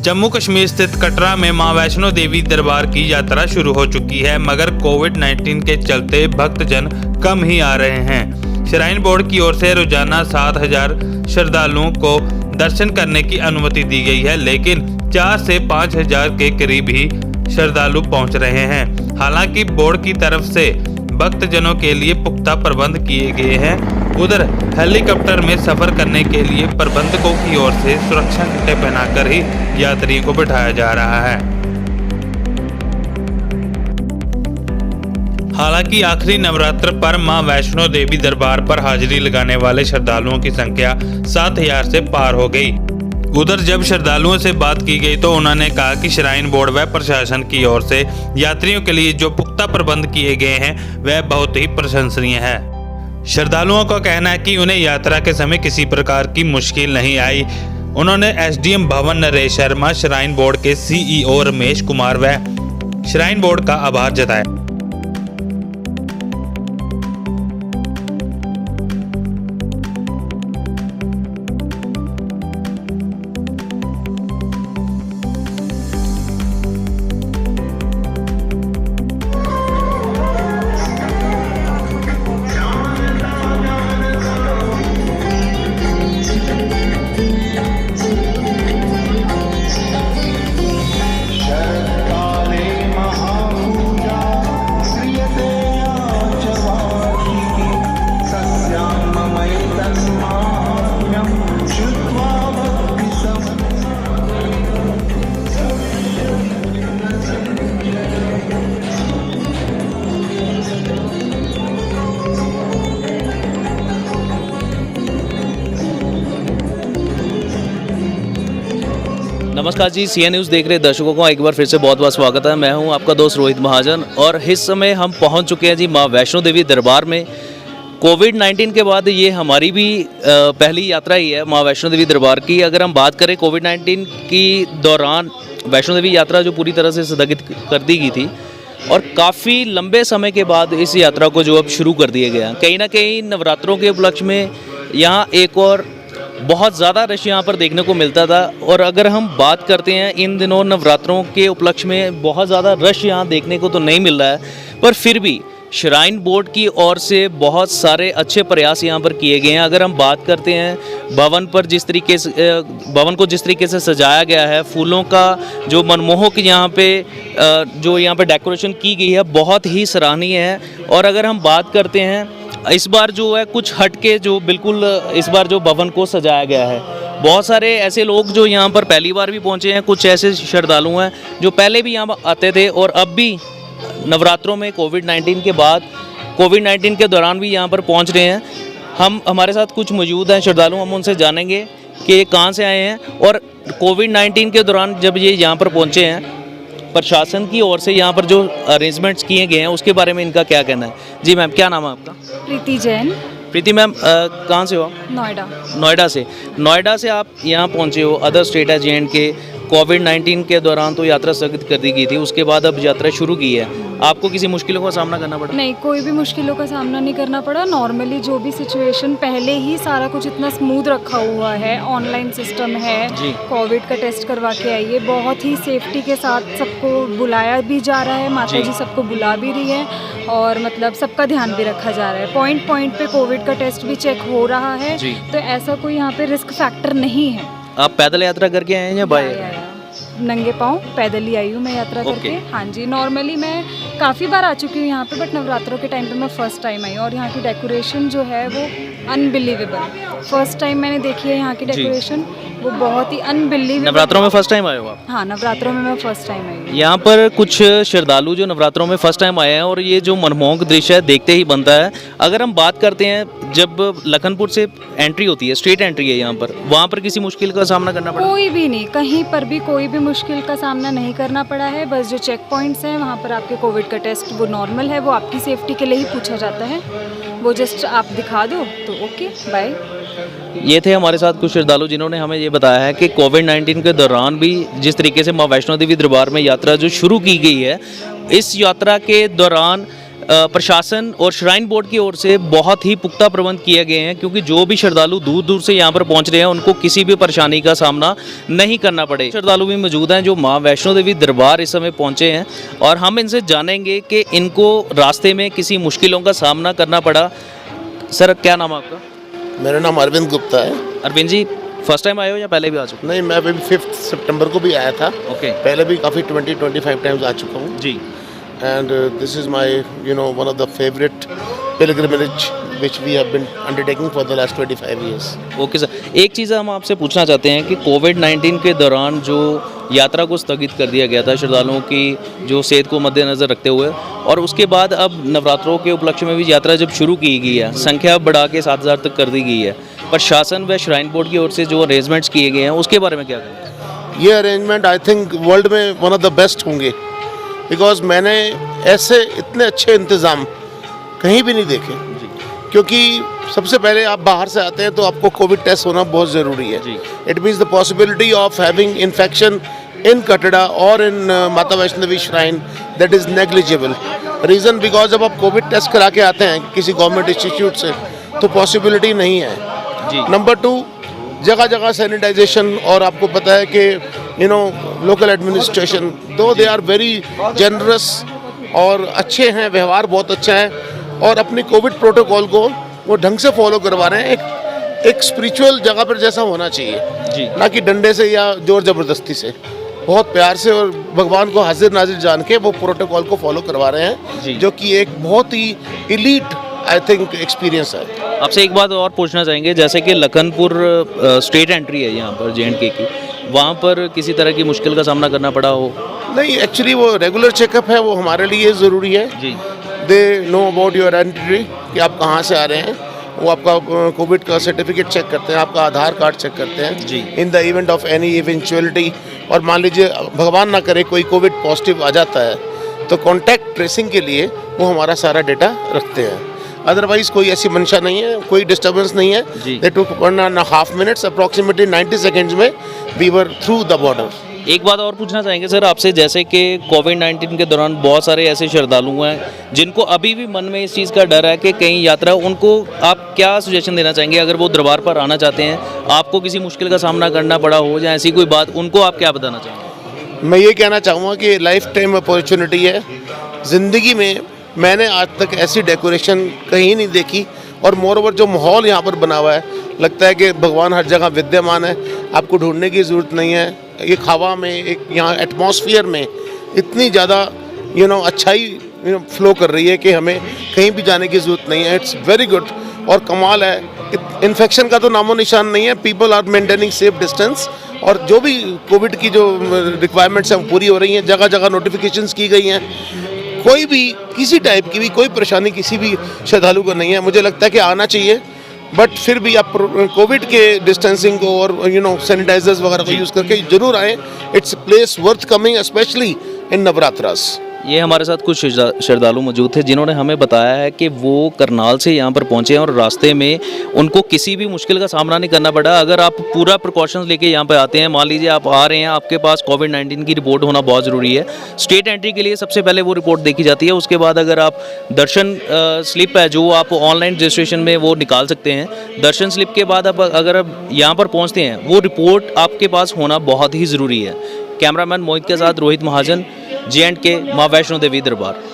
जम्मू कश्मीर स्थित कटरा में मां वैष्णो देवी दरबार की यात्रा शुरू हो चुकी है, मगर कोविड-19 के चलते भक्तजन कम ही आ रहे हैं। श्राइन बोर्ड की ओर से रोजाना 7,000 श्रद्धालुओं को दर्शन करने की अनुमति दी गई है, लेकिन 4 से 5,000 के करीब ही श्रद्धालु पहुंच रहे हैं। हालांकि बोर्ड की तरफ से भक्तजनों के लिए पुख्ता प्रबंध किए गए हैं। उधर हेलीकॉप्टर में सफर करने के लिए प्रबंधकों की ओर से सुरक्षा किटें पहनाकर ही यात्रियों को बिठाया जा रहा है। हालांकि आखिरी नवरात्र पर मां वैष्णो देवी दरबार पर हाजिरी लगाने वाले श्रद्धालुओं की संख्या 7,000 से पार हो गई। उधर जब श्रद्धालुओं से बात की गई तो उन्होंने कहा कि श्राइन बोर्ड व प्रशासन की ओर से यात्रियों के लिए जो पुख्ता प्रबंध किए गए हैं वह बहुत ही प्रशंसनीय है। श्रद्धालुओं का कहना है कि उन्हें यात्रा के समय किसी प्रकार की मुश्किल नहीं आई। उन्होंने एसडीएम भवन नरेश शर्मा, श्राइन बोर्ड के सीईओ रमेश कुमार व श्राइन बोर्ड का आभार जताया। नमस्कार जी, सीएन न्यूज़ देख रहे दर्शकों को एक बार फिर से बहुत बहुत स्वागत है। मैं हूं आपका दोस्त रोहित महाजन और इस समय हम पहुंच चुके हैं जी मां वैष्णो देवी दरबार में। कोविड-19 के बाद ये हमारी भी पहली यात्रा ही है मां वैष्णो देवी दरबार की। अगर हम बात करें कोविड-19 की दौरान वैष्णो देवी यात्रा जो पूरी तरह से स्थगित कर दी गई थी और काफ़ी लंबे समय के बाद इस यात्रा को जो अब शुरू कर दिया गया। कहीं ना कहीं नवरात्रों के उपलक्ष्य में यहाँ एक और बहुत ज़्यादा रश यहाँ पर देखने को मिलता था। और अगर हम बात करते हैं इन दिनों नवरात्रों के उपलक्ष्य में बहुत ज़्यादा रश यहाँ देखने को तो नहीं मिल रहा है, पर फिर भी श्राइन बोर्ड की ओर से बहुत सारे अच्छे प्रयास यहाँ पर किए गए हैं। अगर हम बात करते हैं भवन को जिस तरीके से सजाया गया है, फूलों का जो मनमोहक यहाँ पे डेकोरेशन की गई है बहुत ही सराहनीय है। और अगर हम बात करते हैं इस बार जो है कुछ हटके जो बिल्कुल इस बार जो भवन को सजाया गया है, बहुत सारे ऐसे लोग जो यहाँ पर पहली बार भी पहुँचे हैं, कुछ ऐसे श्रद्धालु हैं जो पहले भी यहाँ आते थे और अब भी नवरात्रों में कोविड-19 के बाद कोविड-19 के दौरान भी यहाँ पर पहुँच रहे हैं। हमारे साथ कुछ मौजूद हैं श्रद्धालु, हम उनसे जानेंगे कि ये कहाँ से आए हैं और कोविड-19 के दौरान जब ये यहाँ पर पहुँचे हैं प्रशासन की ओर से यहाँ पर जो अरेंजमेंट्स किए गए हैं उसके बारे में इनका क्या कहना है। जी मैम, क्या नाम है आपका? प्रीति जैन। प्रीति मैम, कहाँ से हो? नोएडा से आप यहाँ पहुँचे हो। अदर स्टेट है जे&के। कोविड-19 के दौरान तो यात्रा स्थगित कर दी गई थी, उसके बाद अब यात्रा शुरू की है। आपको किसी मुश्किलों का सामना करना पड़ा? नहीं, कोई भी मुश्किलों का सामना नहीं करना पड़ा। नॉर्मली जो भी सिचुएशन पहले ही सारा कुछ इतना स्मूथ रखा हुआ है, ऑनलाइन सिस्टम है, कोविड का टेस्ट करवा के आइए, बहुत ही सेफ्टी के साथ सबको बुलाया भी जा रहा है। माता जी सबको बुला भी रही है और मतलब सबका ध्यान भी रखा जा रहा है। पॉइंट पॉइंट पे कोविड का टेस्ट भी चेक हो रहा है, तो ऐसा कोई यहाँ पे रिस्क फैक्टर नहीं है। आप पैदल यात्रा करके आए हैं या बाय? नंगे पाँव पैदल ही आई हूँ मैं यात्रा करके। हाँ जी, नॉर्मली मैं काफ़ी बार आ चुकी हूँ यहाँ पे, बट नवरात्रों के टाइम पे मैं फ़र्स्ट टाइम आई हूँ और यहाँ की डेकोरेशन जो है वो अनबिलीवेबल। फर्स्ट टाइम मैंने देखी है यहाँ की डेकोरेशन, वो बहुत ही अनबिलीवेबल। नवरात्रों में फर्स्ट टाइम आए हो आप? हाँ, नवरात्रों में मैं फर्स्ट टाइम आई हूँ। यहाँ पर कुछ श्रद्धालु जो नवरात्रों में फर्स्ट टाइम आए हैं और ये जो मनमोहक दृश्य है देखते ही बनता है। अगर हम बात करते हैं जब लखनपुर से एंट्री होती है, स्ट्रेट एंट्री है यहाँ पर, वहाँ पर किसी मुश्किल का सामना करना पड़ा? कोई भी नहीं, कहीं पर भी कोई भी मुश्किल का सामना नहीं करना पड़ा है। बस जो चेक पॉइंट्स हैं वहाँ पर आपके कोविड का टेस्ट वो नॉर्मल है, वो आपकी सेफ्टी के लिए ही पूछा जाता है, वो जस्ट आप दिखा दो तो ओके बाय। ये थे हमारे साथ कुछ श्रद्धालु जिन्होंने हमें ये बताया है कि कोविड-19 के दौरान भी जिस तरीके से मां वैष्णो देवी दरबार में यात्रा जो शुरू की गई है, इस यात्रा के दौरान प्रशासन और श्राइन बोर्ड की ओर से बहुत ही पुख्ता प्रबंध किए गए हैं, क्योंकि जो भी श्रद्धालु दूर दूर से यहाँ पर पहुँच रहे हैं उनको किसी भी परेशानी का सामना नहीं करना पड़े। श्रद्धालु भी मौजूद हैं जो माँ वैष्णो देवी दरबार इस समय पहुँचे हैं, और हम इनसे जानेंगे कि इनको रास्ते में किसी मुश्किलों का सामना करना पड़ा। सर, क्या नाम है आपका? मेरा नाम अरविंद गुप्ता है। अरविंद जी, फर्स्ट टाइम आए हो या पहले भी आ चुके? नहीं, मैं अभी 5 सितंबर को भी आया था। ओके। पहले भी काफ़ी 20-25 टाइम्स आ चुका हूँ। जी। And this is my one of the favourite pilgrimage which we have been undertaking for the last 25 years. Okay sir, एक चीज़ हम आपसे पूछना चाहते हैं कि कोविड-19 के दौरान जो यात्रा को स्थगित कर दिया गया था श्रद्धालुओं की जो सेहत को मद्देनज़र रखते हुए, और उसके बाद अब नवरात्रों के उपलक्ष्य में भी यात्रा जब शुरू की गई है, संख्या बढ़ा के 7,000 तक कर दी गई है, प्रशासन व श्राइन बोर्ड की ओर से जो अरेंजमेंट्स किए गए हैं उसके बारे में क्या कहें? ये अरेंजमेंट आई थिंक वर्ल्ड में वन ऑफ द बेस्ट होंगे, बिकॉज मैंने ऐसे इतने अच्छे इंतज़ाम कहीं भी नहीं देखे। क्योंकि सबसे पहले आप बाहर से आते हैं तो आपको कोविड टेस्ट होना बहुत ज़रूरी है। It means the possibility of having infection in Katra और in Mata Vaishno Devi shrine that is negligible. Reason because जब आप कोविड टेस्ट करा के आते हैं किसी गवर्नमेंट इंस्टीट्यूट से तो पॉसिबिलिटी नहीं है। नंबर 2, जगह जगह सैनिटाइजेशन, और आपको पता है कि लोकल एडमिनिस्ट्रेशन दो दे आर वेरी जनरस और अच्छे हैं, व्यवहार बहुत अच्छा है, और अपनी कोविड प्रोटोकॉल को वो ढंग से फॉलो करवा रहे हैं। एक स्पिरिचुअल जगह पर जैसा होना चाहिए जी। ना कि डंडे से या जोर ज़बरदस्ती से, बहुत प्यार से और भगवान को हाजिर नाजिर जान के वो प्रोटोकॉल को फॉलो करवा रहे हैं, जो कि एक बहुत ही इलीट आई थिंक एक्सपीरियंस है। आपसे एक बात और पूछना चाहेंगे, जैसे कि लखनपुर स्टेट एंट्री है यहाँ पर J&K की, वहाँ पर किसी तरह की मुश्किल का सामना करना पड़ा हो? नहीं, एक्चुअली वो रेगुलर चेकअप है, वो हमारे लिए ज़रूरी है जी। They know about your entry कि आप कहाँ से आ रहे हैं। वो आपका कोविड का सर्टिफिकेट चेक करते हैं, आपका आधार कार्ड चेक करते हैं जी। In the event of any eventuality, और मान लीजिए भगवान ना करे कोई कोविड पॉजिटिव आ जाता है तो कॉन्टैक्ट ट्रेसिंग के लिए वो हमारा सारा डेटा रखते हैं। अदरवाइज कोई ऐसी मंशा नहीं है, कोई डिस्टर्बेंस नहीं है। They took 1.5 minutes approximately 90 seconds में we were through the border. एक बात और पूछना चाहेंगे सर आपसे, जैसे कि कोविड-19 के दौरान बहुत सारे ऐसे श्रद्धालु हैं जिनको अभी भी मन में इस चीज़ का डर है कि कहीं यात्रा, उनको आप क्या सजेशन देना चाहेंगे अगर वो दरबार पर आना चाहते हैं, आपको किसी मुश्किल का सामना करना पड़ा हो या ऐसी कोई बात, उनको आप क्या बताना चाहेंगे? मैं ये कहना चाहूँगा कि लाइफ टाइम अपॉर्चुनिटी है ज़िंदगी में। मैंने आज तक ऐसी डेकोरेशन कहीं नहीं देखी, और मोर ओवर जो माहौल यहाँ पर बना हुआ है, लगता है कि भगवान हर जगह विद्यमान है, आपको ढूंढने की ज़रूरत नहीं है। एक हवा में, एक यहाँ एटमॉस्फेयर में इतनी ज़्यादा अच्छाई फ्लो कर रही है कि हमें कहीं भी जाने की ज़रूरत नहीं है। इट्स वेरी गुड और कमाल है। इन्फेक्शन का तो नामो निशान नहीं है, people are maintaining safe distance, और जो भी कोविड की जो रिक्वायरमेंट्स हैं वो पूरी हो रही हैं। जगह जगह नोटिफिकेशंस की गई हैं, कोई भी किसी टाइप की भी कोई परेशानी किसी भी श्रद्धालु को नहीं है। मुझे लगता है कि आना चाहिए, बट फिर भी आप कोविड के डिस्टेंसिंग को और सैनिटाइजर्स वगैरह को यूज़ करके जरूर आएँ। Its place worth coming specially in Navratras. ये हमारे साथ कुछ श्रद्धालु मौजूद थे जिन्होंने हमें बताया है कि वो करनाल से यहाँ पर पहुँचे हैं और रास्ते में उनको किसी भी मुश्किल का सामना नहीं करना पड़ा। अगर आप पूरा प्रिकॉशंस लेके यहाँ पे आते हैं, मान लीजिए आप आ रहे हैं, आपके पास कोविड-19 की रिपोर्ट होना बहुत ज़रूरी है। स्टेट एंट्री के लिए सबसे पहले वो रिपोर्ट देखी जाती है, उसके बाद अगर आप दर्शन स्लिप है जो आप ऑनलाइन रजिस्ट्रेशन में वो निकाल सकते हैं। दर्शन स्लिप के बाद अगर आप यहाँ पर पहुँचते हैं, वो रिपोर्ट आपके पास होना बहुत ही ज़रूरी है। कैमरामैन मोहित के साथ रोहित महाजन, J&K माँ वैष्णो देवी दरबार।